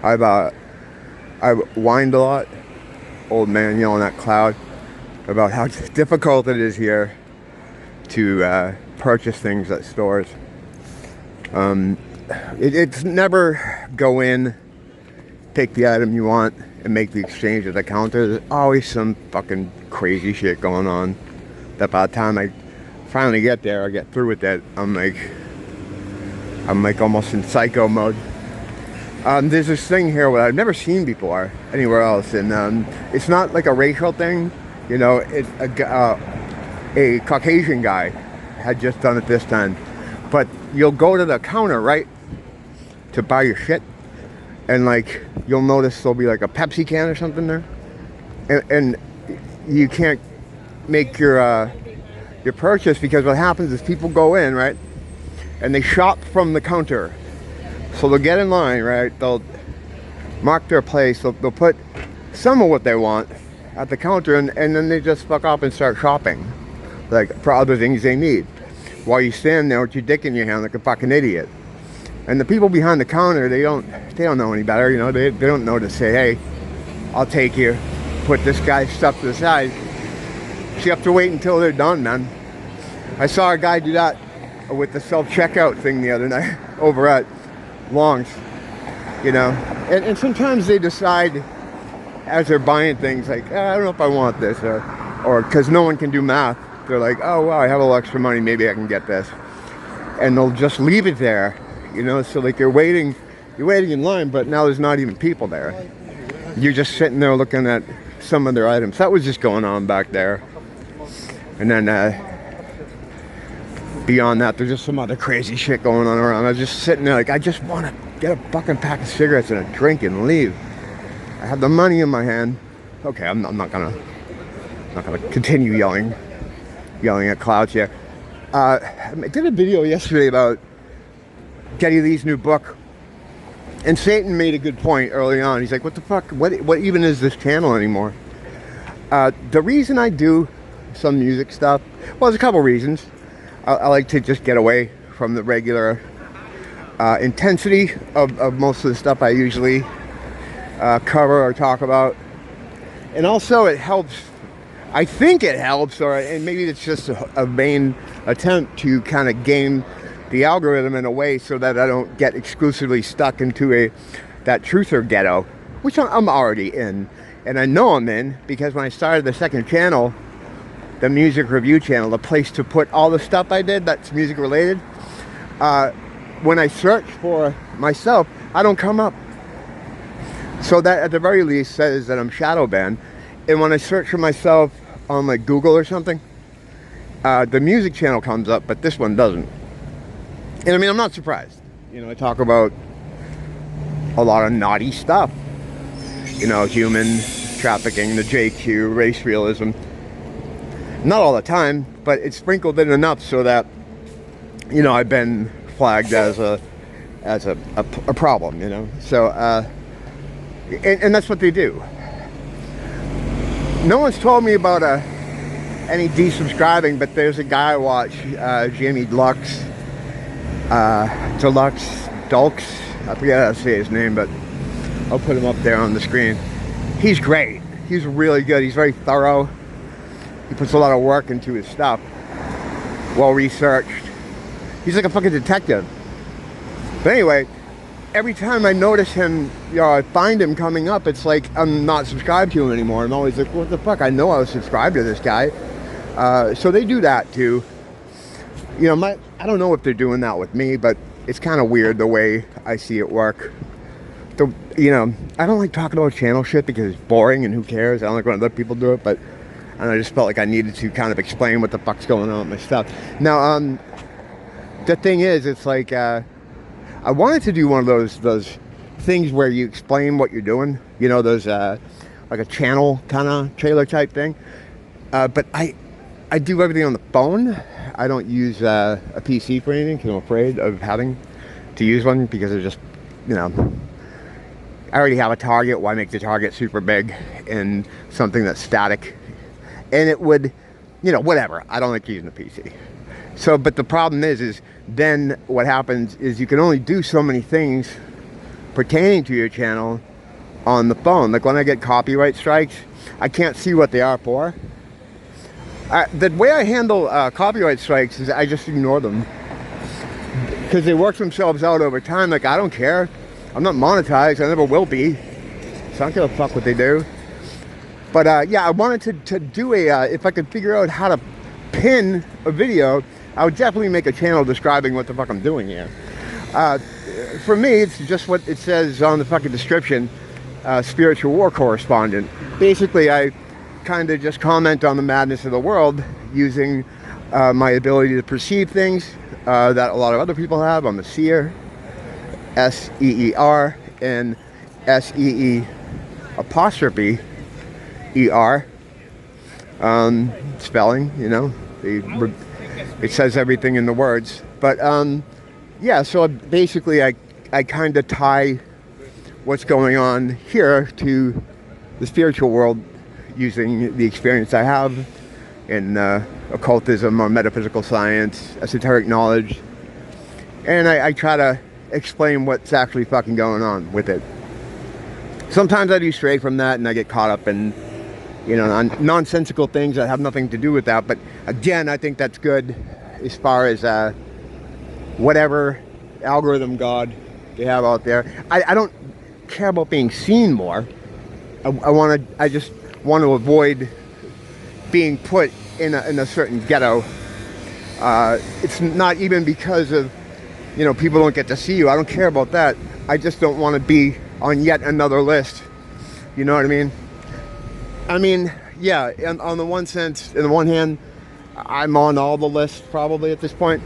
I've whined a lot, old man yelling at cloud, about how difficult it is here to purchase things at stores. It's never go in, pick the item you want, and make the exchange at the counter. There's always some fucking crazy shit going on that by the time I finally get there, I get through with that, I'm like almost in psycho mode. There's this thing here where I've never seen before anywhere else, and it's not like a racial thing, you know. It's a Caucasian guy had just done it this time, but you'll go to the counter, right, to buy your shit, and like you'll notice there'll be like a Pepsi can or something there, and you can't make your purchase, because what happens is people go in, right, and they shop from the counter. So they'll get in line, right? They'll mark their place. They'll put some of what they want at the counter, and then they just fuck off and start shopping, like for other things they need, while you stand there with your dick in your hand like a fucking idiot. And the people behind the counter, they don't know any better, you know. They don't know to say, hey, I'll take you, put this guy's stuff to the side. So you have to wait until they're done, man. I saw a guy do that with the self-checkout thing the other night over at Long's, you know. And sometimes they decide as they're buying things, like, I don't know if I want this, or because no one can do math, they're like, oh wow, I have a little extra money, maybe I can get this, and they'll just leave it there, you know. So like you're waiting in line, but now there's not even people there. You're just sitting there looking at some of their items. That was just going on back there. And then beyond that, there's just some other crazy shit going on around. I was just sitting there like, I just want to get a fucking pack of cigarettes and a drink and leave. I have the money in my hand. Okay, I'm not gonna continue yelling at clouds here. I did a video yesterday about Geddy Lee's new book, and Satan made a good point early on. He's like, what the fuck, what even is this channel anymore? The reason I do some music stuff, well, there's a couple reasons. I like to just get away from the regular intensity of most of the stuff I usually cover or talk about. And also it helps, I think it helps, and maybe it's just a vain attempt to kind of game the algorithm in a way so that I don't get exclusively stuck into that truther ghetto, which I'm already in. And I know I'm in, because when I started the second channel, the music review channel, the place to put all the stuff I did that's music related, when I search for myself, I don't come up. So that at the very least says that I'm shadow banned. And when I search for myself on like Google or something, the music channel comes up, but this one doesn't. And I mean, I'm not surprised. You know, I talk about a lot of naughty stuff. You know, human trafficking, the JQ, race realism. Not all the time, but it's sprinkled in enough so that, you know, I've been flagged as a problem, you know. So, and that's what they do. No one's told me about any desubscribing, but there's a guy I watch, Jamie Dulks, I forget how to say his name, but I'll put him up there on the screen. He's great. He's really good. He's very thorough. He puts a lot of work into his stuff. Well researched. He's like a fucking detective. But anyway, every time I notice him, you know, I find him coming up, it's like I'm not subscribed to him anymore. I'm always like, what the fuck? I know I was subscribed to this guy. So they do that too. You know, I don't know if they're doing that with me, but it's kind of weird the way I see it work. You know, I don't like talking about channel shit because it's boring and who cares. I don't like when other people do it, but I just felt like I needed to kind of explain what the fuck's going on with my stuff. Now, the thing is, it's like, I wanted to do one of those things where you explain what you're doing. You know, those, like a channel kind of trailer type thing. But I do everything on the phone. I don't use a PC for anything because I'm afraid of having to use one, because it's just, you know, I already have a target. Why make the target super big in something that's static? And it would, you know, whatever. I don't like using the PC. So, but the problem is then what happens is you can only do so many things pertaining to your channel on the phone. Like when I get copyright strikes, I can't see what they are for. The way I handle copyright strikes is I just ignore them, because they work themselves out over time. Like, I don't care. I'm not monetized. I never will be. So I don't give a fuck what they do. But yeah, I wanted to do a, if I could figure out how to pin a video, I would definitely make a channel describing what the fuck I'm doing here. For me, it's just what it says on the fucking description, Spiritual War Correspondent. Basically, I kind of just comment on the madness of the world using my ability to perceive things that a lot of other people have. I'm a seer, S-E-E-R, and S-E-E apostrophe E-R. Spelling, you know, it says everything in the words. But yeah, so basically I kind of tie what's going on here to the spiritual world using the experience I have in occultism or metaphysical science, esoteric knowledge, and I try to explain what's actually fucking going on with it. Sometimes I do stray from that and I get caught up in, you know, nonsensical things that have nothing to do with that. But again, I think that's good as far as whatever algorithm god they have out there. I don't care about being seen more. I just want to avoid being put in a certain ghetto. It's not even because of, you know, people don't get to see you. I don't care about that. I just don't want to be on yet another list. You know what I mean? I mean, yeah, on the one sense, in the one hand, I'm on all the lists probably at this point.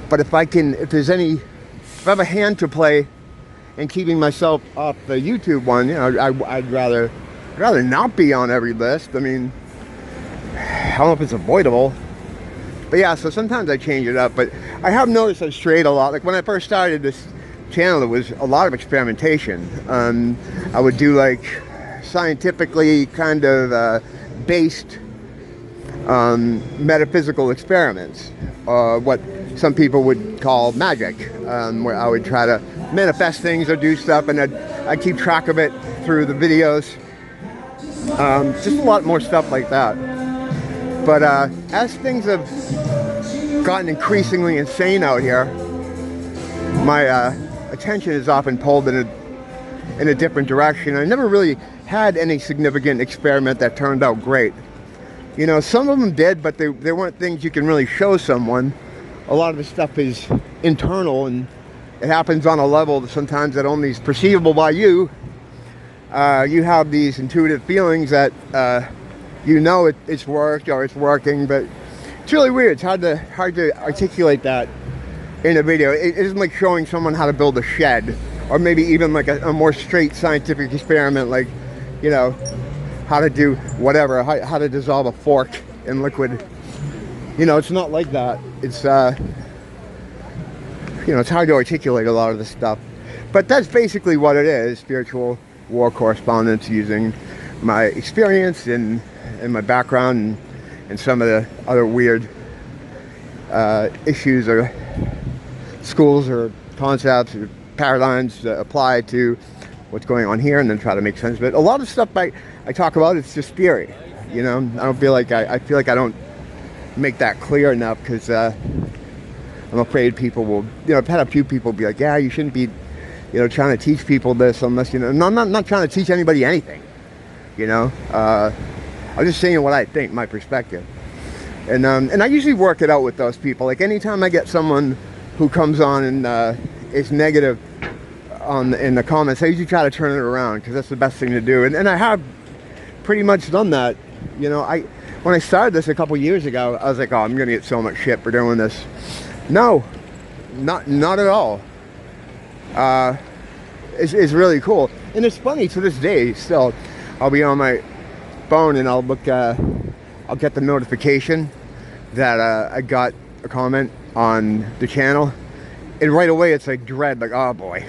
But if I have a hand to play in keeping myself off the YouTube one, you know, I'd rather not be on every list. I mean, I don't know if it's avoidable. But yeah, so sometimes I change it up. But I have noticed I've strayed a lot. Like when I first started this channel, there was a lot of experimentation. I would do like scientifically kind of based metaphysical experiments, what some people would call magic, where I would try to manifest things or do stuff, and I'd keep track of it through the videos. Just a lot more stuff like that. But as things have gotten increasingly insane out here, my attention is often pulled in a different direction. I never really had any significant experiment that turned out great. You know, some of them did, but they weren't things you can really show someone. A lot of the stuff is internal, and it happens on a level that sometimes that only is perceivable by you. You have these intuitive feelings that you know it's worked or it's working, but it's really weird. It's hard to articulate that in a video. It isn't like showing someone how to build a shed, or maybe even like a more straight scientific experiment, like, you know, how to do whatever, how to dissolve a fork in liquid. You know, it's not like that. It's you know, it's hard to articulate a lot of this stuff. But that's basically what it is, Spiritual War Correspondence, using my experience and my background and some of the other weird issues or schools or concepts or paradigms that apply to what's going on here, and then try to make sense of it. A lot of stuff I talk about, it's just theory. You know, I don't feel like I feel like I don't make that clear enough, because I'm afraid people will, you know, I've had a few people be like, yeah, you shouldn't be, you know, trying to teach people this unless, you know, no, I'm not trying to teach anybody anything, you know. I'm just saying what I think, my perspective. And I usually work it out with those people. Like anytime I get someone who comes on and is negative in the comments, I usually try to turn it around, because that's the best thing to do. And I have pretty much done that. You know, when I started this a couple years ago, I was like, oh, I'm gonna get so much shit for doing this. No, not at all. It's really cool, and it's funny to this day. Still, I'll be on my phone and I'll look. I'll get the notification that I got a comment on the channel, and right away it's like dread, like, oh boy,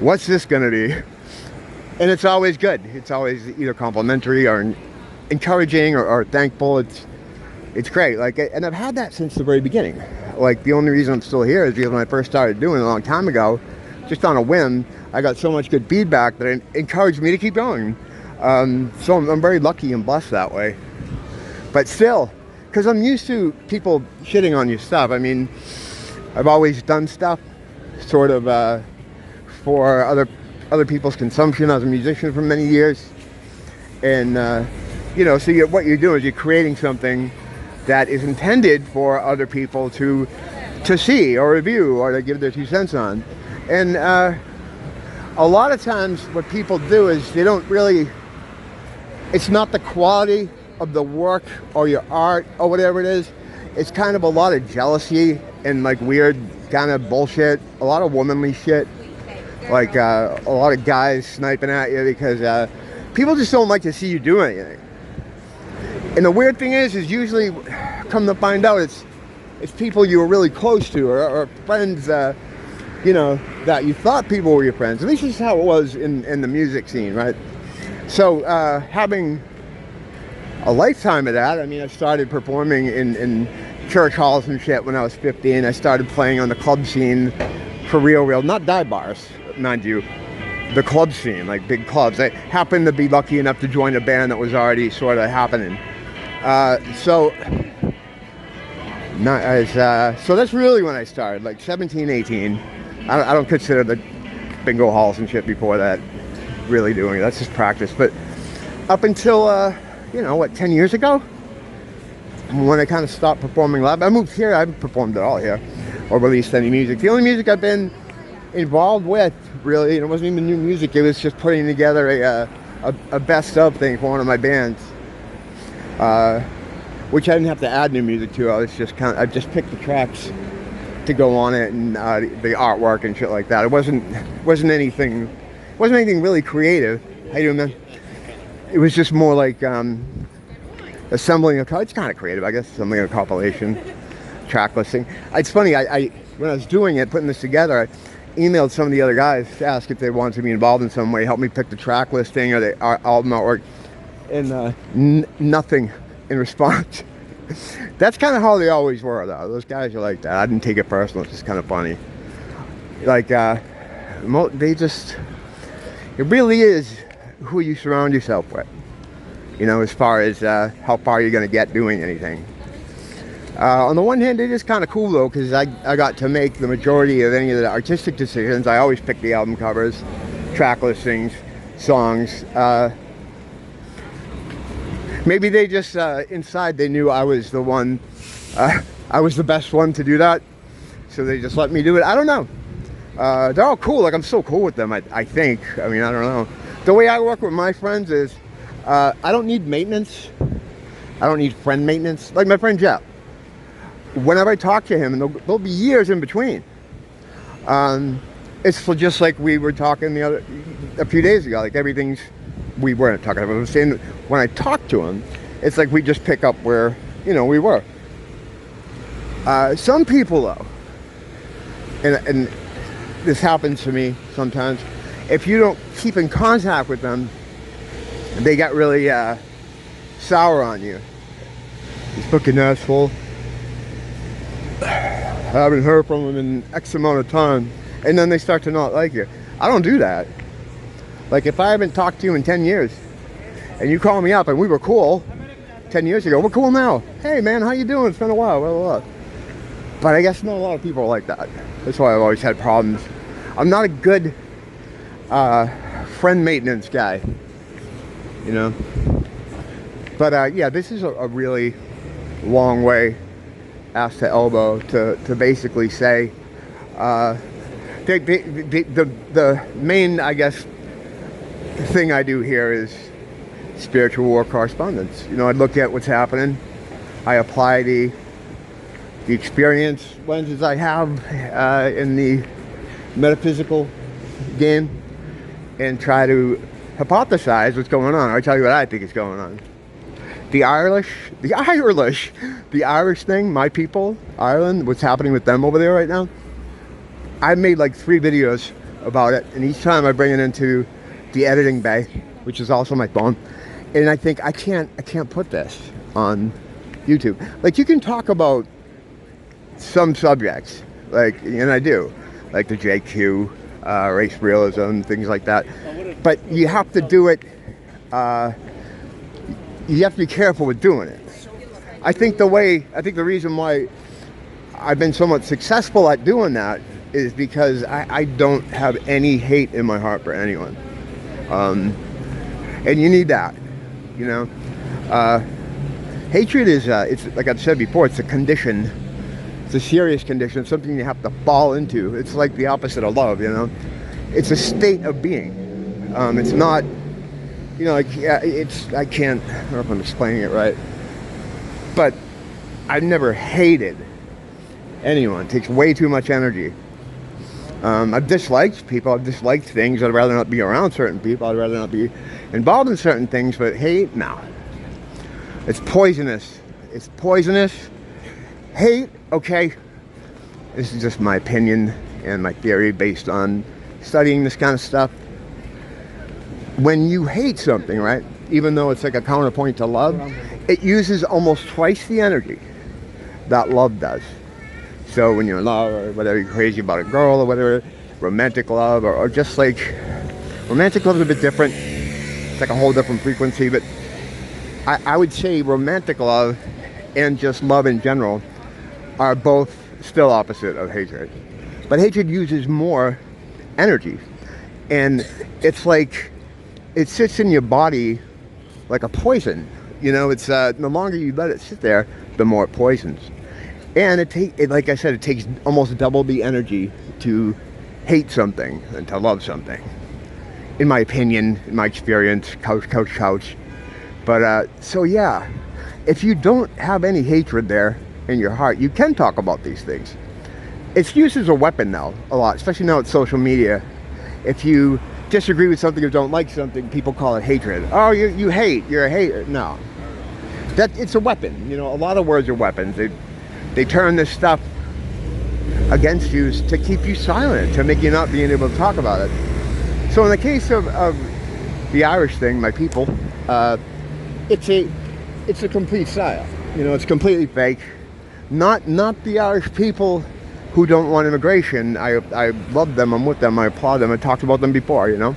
what's this gonna be? And it's always good. It's always either complimentary or encouraging or thankful. It's great. Like, and I've had that since the very beginning. Like, the only reason I'm still here is because when I first started doing it a long time ago, just on a whim, I got so much good feedback that it encouraged me to keep going. So I'm very lucky and blessed that way. But still, because I'm used to people shitting on your stuff. I mean, I've always done stuff sort of for other people's consumption. I was a musician for many years. And, you know, so what you're doing is you're creating something that is intended for other people to see or review or to give their 2 cents on. And a lot of times what people do is they don't really, it's not the quality of the work or your art or whatever it is. It's kind of a lot of jealousy and like weird kind of bullshit, a lot of womanly shit, like a lot of guys sniping at you because people just don't like to see you do anything. And the weird thing is usually, come to find out, it's people you were really close to or friends, you know, that you thought people were your friends. At least this is how it was in the music scene, right? So having a lifetime of that, I mean, I started performing in church halls and shit when I was 15. I started playing on the club scene for real, not dive bars, mind you. The club scene, like big clubs. I happened to be lucky enough to join a band that was already sort of happening. So that's really when I started, like 17, 18. I don't consider the bingo halls and shit before that really doing it. That's just practice. But up until, you know, what, 10 years ago? When I kind of stopped performing live. I moved here, I haven't performed at all here or released any music. The only music I've been involved with, really, and it wasn't even new music, it was just putting together a best of thing for one of my bands, which I didn't have to add new music to. I just picked the tracks to go on it and the artwork and shit like that. It wasn't anything really creative. How you doing, man? It was just more like assembling it's kind of creative, I guess, assembling a compilation, track listing. It's funny, I when I was doing it, putting this together, I emailed some of the other guys to ask if they wanted to be involved in some way, help me pick the track listing or the album artwork, and nothing in response. That's kind of how they always were, though. Those guys are like that. I didn't take it personal. It's just kind of funny. Like, they just, it really is who you surround yourself with, you know, as far as how far you're going to get doing anything. On the one hand, it is kind of cool, though, because I got to make the majority of any of the artistic decisions. I always pick the album covers, track listings, songs. Maybe they just, inside, they knew I was the one, I was the best one to do that, so they just let me do it. I don't know. They're all cool. Like, I'm so cool with them, I think. I mean, I don't know. The way I work with my friends is, I don't need maintenance. I don't need friend maintenance. Like my friend Jeff. Whenever I talk to him, and there'll be years in between, it's just like we were talking a few days ago. Like we weren't talking about. I was saying when I talk to him, it's like we just pick up where, you know, we were. Some people, though, and this happens to me sometimes, if you don't keep in contact with them, they get really sour on you. This fucking asshole. I haven't heard from them in X amount of time, and then they start to not like you. I don't do that. Like, if I haven't talked to you in 10 years and you call me up and we were cool 10 years ago, we're cool now. Hey man, how you doing? It's been a while, blah, blah, blah. But I guess not a lot of people are like that. That's why I've always had problems. I'm not a good friend maintenance guy, you know. But yeah, this is a really long way, ass to elbow, to basically say the main, I guess, thing I do here is spiritual war correspondence. You know, I look at what's happening, I apply the experience lenses I have in the metaphysical game and try to hypothesize what's going on. I tell you what I think is going on. The Irish thing, my people, Ireland, what's happening with them over there right now. I've made like 3 videos about it, and each time I bring it into the editing bay, which is also my phone, and I think I can't put this on YouTube. Like, you can talk about some subjects, like, and I do, like the JQ, race realism, things like that. But you have to do it, you have to be careful with doing it. I think the reason why I've been somewhat successful at doing that is because I don't have any hate in my heart for anyone. And you need that, you know. Hatred is, it's like I've said before, it's a condition. It's a serious condition. It's something you have to fall into. It's like the opposite of love, you know. It's a state of being. It's not, you know, like, yeah, I don't know if I'm explaining it right, but I've never hated anyone. It takes way too much energy. I've disliked people. I've disliked things. I'd rather not be around certain people. I'd rather not be involved in certain things. But hate, no. It's poisonous. It's poisonous. Hate, okay. This is just my opinion and my theory based on studying this kind of stuff. When you hate something, right, even though it's like a counterpoint to love, it uses almost twice the energy that love does. So when you're in love or whatever, you're crazy about a girl or whatever, romantic love or just like, romantic love is a bit different. It's like a whole different frequency, but I would say romantic love and just love in general are both still opposite of hatred. But hatred uses more energy. And it's like, it sits in your body like a poison. You know, it's the longer you let it sit there, the more it poisons. And like I said, it takes almost double the energy to hate something than to love something. In my opinion, in my experience, couch. But, so yeah, if you don't have any hatred there in your heart, you can talk about these things. It's used as a weapon now, a lot, especially now with social media. If you disagree with something or don't like something, people call it hatred. Oh, you hate, you're a hater. No. It's a weapon. You know, a lot of words are weapons. They turn this stuff against you to keep you silent, to make you not being able to talk about it. So in the case of the Irish thing, my people, it's a complete psyop. You know, it's completely fake. Not the Irish people who don't want immigration. I love them. I'm with them. I applaud them. I talked about them before. You know,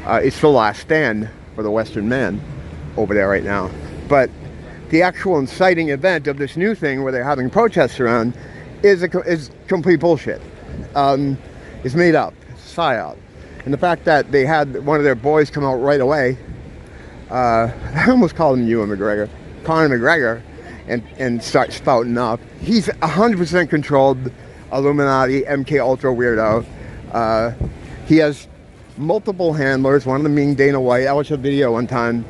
it's the last stand for the Western man over there right now. But the actual inciting event of this new thing where they're having protests around is complete bullshit. It's made up. It's a psyop. And the fact that they had one of their boys come out right away, I almost called him Conor McGregor, and start spouting up. He's 100% controlled Illuminati, MK Ultra weirdo. He has multiple handlers, one of them being Dana White. I watched a video one time,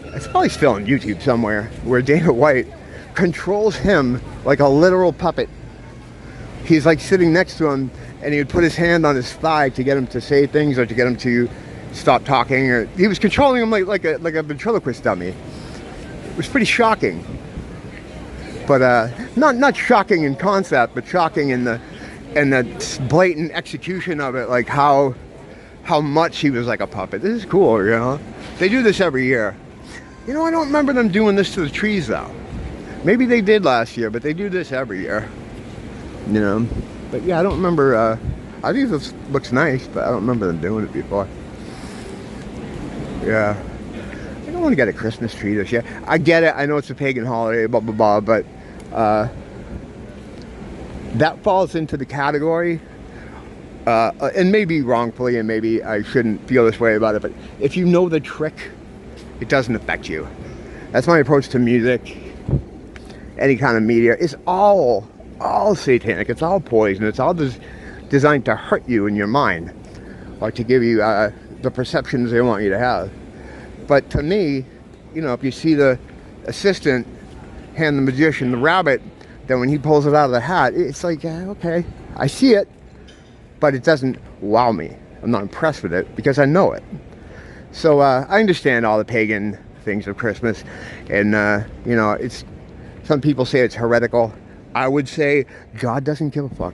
it's probably still on YouTube somewhere, where Dana White controls him like a literal puppet. He's like sitting next to him, and he would put his hand on his thigh to get him to say things or to get him to stop talking. Or he was controlling him like a ventriloquist dummy. It was pretty shocking, but not shocking in concept, but shocking in the blatant execution of it. Like how much he was like a puppet. This is cool, you know. They do this every year. You know, I don't remember them doing this to the trees though. Maybe they did last year, but they do this every year. You know, but yeah, I don't remember. I think this looks nice, but I don't remember them doing it before. Yeah, I don't want to get a Christmas tree this year. I get it. I know it's a pagan holiday, blah blah blah, but that falls into the category, and maybe wrongfully, and maybe I shouldn't feel this way about it. But if you know the trick, it doesn't affect you. That's my approach to music. Any kind of media. It's all satanic. It's all poison. It's all designed to hurt you in your mind, or to give you the perceptions they want you to have. But to me, you know, if you see the assistant hand the magician the rabbit, then when he pulls it out of the hat, it's like, okay, I see it, but it doesn't wow me. I'm not impressed with it because I know it. So I understand all the pagan things of Christmas, and you know, it's, some people say it's heretical. I would say God doesn't give a fuck.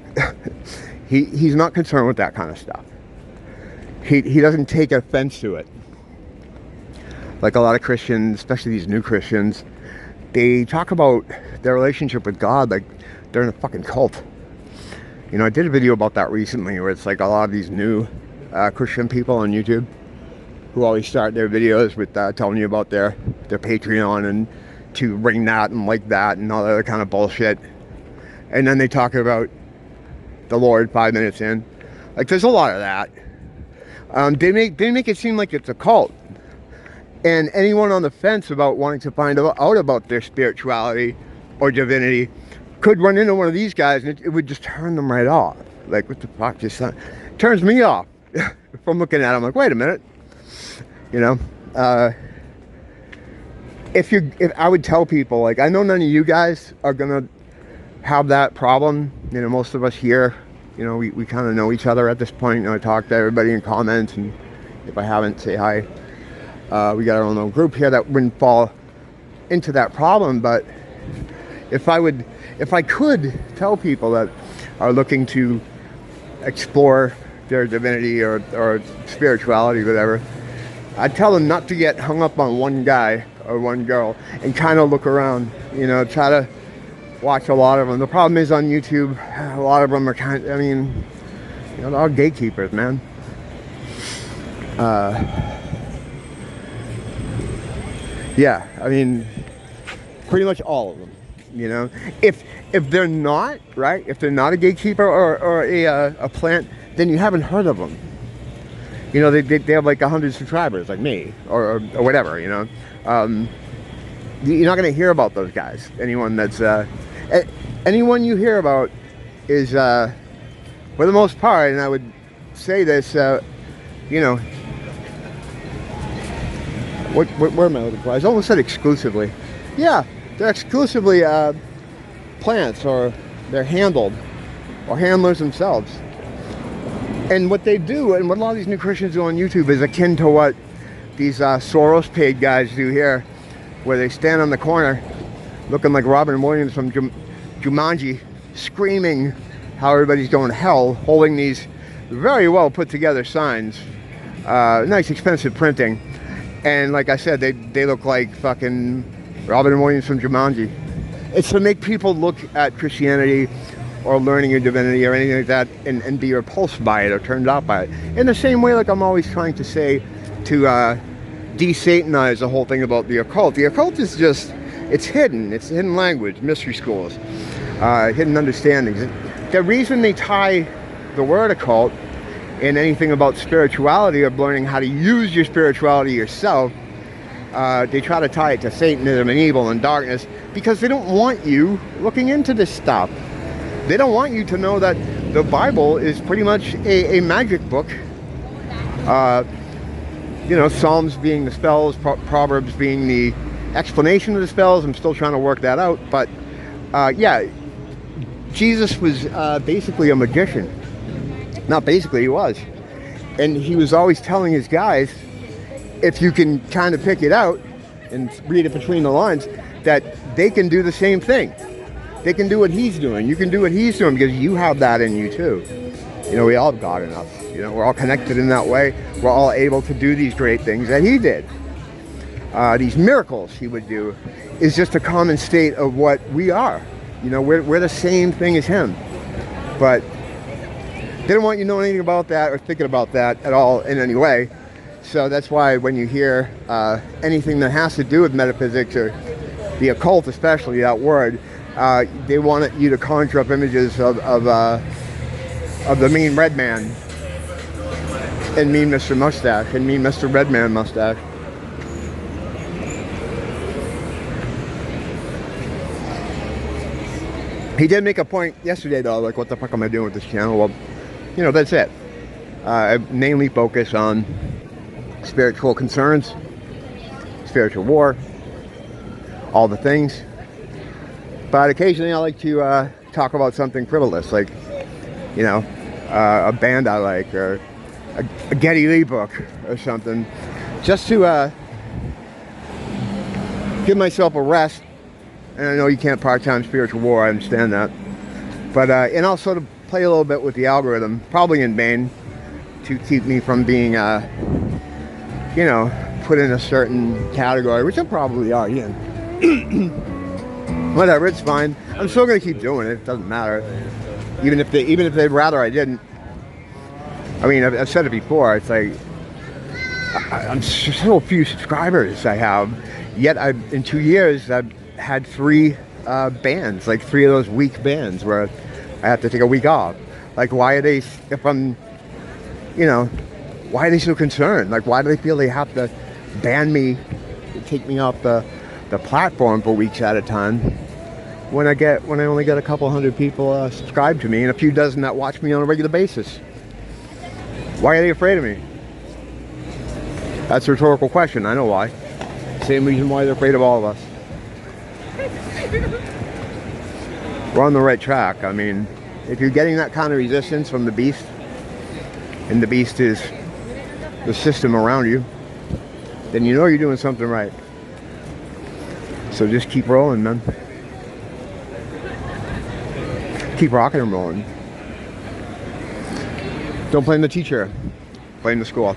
He's not concerned with that kind of stuff. He doesn't take offense to it. Like a lot of Christians, especially these new Christians, they talk about their relationship with God like they're in a fucking cult. You know, I did a video about that recently where it's like a lot of these new Christian people on YouTube who always start their videos with telling you about their Patreon and to ring that and like that and all that other kind of bullshit. And then they talk about the Lord 5 minutes in. Like, there's a lot of that. They make it seem like it's a cult. And anyone on the fence about wanting to find out about their spirituality or divinity could run into one of these guys, and it would just turn them right off. Like, what the fuck? Just turns me off. From looking at it, I'm like, wait a minute. You know? If I would tell people, like, I know none of you guys are gonna have that problem. You know, most of us here, you know, we kind of know each other at this point. You know, I talk to everybody in comments, and if I haven't, say hi. We got our own little group here that wouldn't fall into that problem. But if I could tell people that are looking to explore their divinity or spirituality, whatever, I'd tell them not to get hung up on one guy or one girl and kind of look around, you know, try to watch a lot of them. The problem is on YouTube, a lot of them are I mean, you know, they're all gatekeepers, man. Yeah, I mean, pretty much all of them, you know. If they're not, right, if they're not a gatekeeper or a plant, then you haven't heard of them. You know, they have like 100 subscribers, like me, or whatever, you know. You're not going to hear about those guys. Anyone that's, anyone you hear about is, for the most part, and I would say this, you know, where am I looking for? I almost said exclusively. Yeah, they're exclusively plants, or they're handled, or handlers themselves. And what they do, and what a lot of these new Christians do on YouTube, is akin to what these Soros paid guys do here, where they stand on the corner looking like Robin Williams from Jumanji, screaming how everybody's going to hell, holding these very well put together signs, nice expensive printing, and like I said, they look like fucking Robin Williams from Jumanji. It's to make people look at Christianity or learning your divinity or anything like that and be repulsed by it or turned off by it. In the same way, like I'm always trying to say, to de-Satanize the whole thing about the occult. The occult is just, it's hidden language, mystery schools, hidden understandings. The reason they tie the word occult in anything about spirituality or learning how to use your spirituality yourself, they try to tie it to Satanism and evil and darkness, because they don't want you looking into this stuff. They don't want you to know that the Bible is pretty much a magic book. You know, Psalms being the spells, Proverbs being the explanation of the spells. I'm still trying to work that out. But yeah, Jesus was basically a magician. Not basically, he was. And he was always telling his guys, if you can kind of pick it out and read it between the lines, that they can do the same thing. They can do what he's doing. You can do what he's doing, because you have that in you too. You know, we all have God in us. You know, we're all connected in that way. We're all able to do these great things that he did. These miracles he would do is just a common state of what we are. You know, we're the same thing as him. But they don't want you to know anything about that or thinking about that at all in any way. So that's why when you hear anything that has to do with metaphysics or the occult, especially that word, they want you to conjure up images of the mean red man and mean Mr. Mustache and mean Mr. Red Man Mustache. He did make a point yesterday though, like, what the fuck am I doing with this channel? Well, you know, that's it. I mainly focus on spiritual concerns, spiritual war, all the things. But occasionally I like to talk about something frivolous, like, you know, a band I like, or a Geddy Lee book or something, just to give myself a rest. And I know you can't part-time spiritual war, I understand that. But, and also to play a little bit with the algorithm, probably in vain, to keep me from being, you know, put in a certain category, which I probably are in. Whatever, it's fine. I'm still gonna keep doing it. It doesn't matter. Even if they'd rather I didn't. I mean, I've said it before. It's like I'm so few subscribers I have. Yet in 2 years I've had 3 bands, like 3 of those week bands where I have to take a week off. Like, why are they? If I'm, why are they so concerned? Like, why do they feel they have to ban me, take me off the platform for weeks at a time? When I only get a couple hundred people subscribed to me and a few dozen that watch me on a regular basis. Why are they afraid of me? That's a rhetorical question. I know why. Same reason why they're afraid of all of us. We're on the right track. I mean, if you're getting that kind of resistance from the beast, and the beast is the system around you, then you know you're doing something right. So just keep rolling, man. Keep rocking and rolling. Don't blame the teacher. Blame the school.